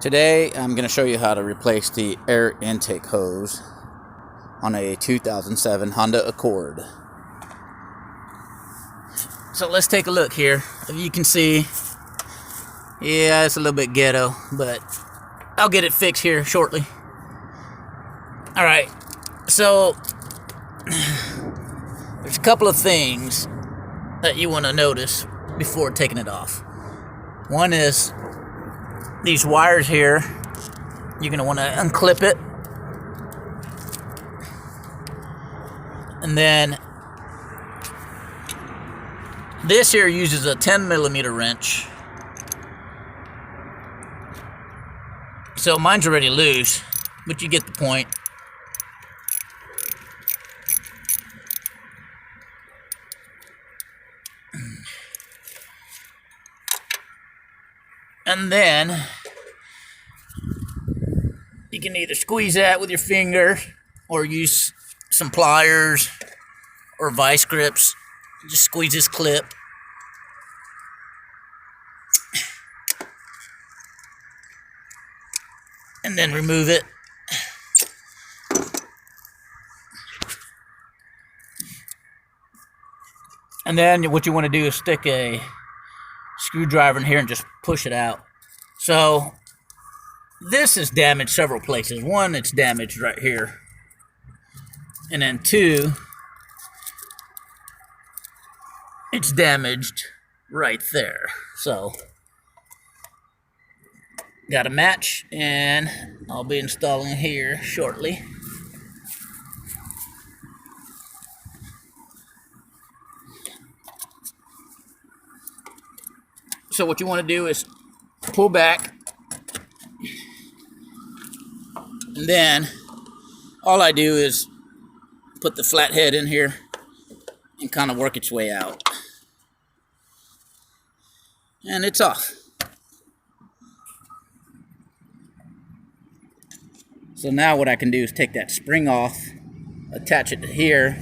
Today I'm going to show you how to replace the air intake hose on a 2007 Honda Accord. So let's take a look here. If you can see, yeah, it's a little bit ghetto, but I'll get it fixed here shortly. Alright, so there's a couple of things that you want to notice before taking it off. One is these wires here. You're going to want to unclip it. And then this here uses a 10mm wrench. So mine's already loose, but you get the point. And then you can either squeeze that with your finger or use some pliers or vice grips. Just squeeze this clip. And then remove it. And then what you want to do is stick a screwdriver in here and just push it out. So this is damaged several places. One, it's damaged right here. And then two, it's damaged right there. So got a match, and I'll be installing here shortly. So what you want to do is pull back, and then all I do is put the flathead in here and kind of work its way out. And it's off. So now what I can do is take that spring off, attach it to here,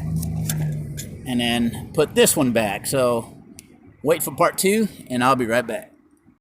and then put this one back. So wait for part 2, and I'll be right back.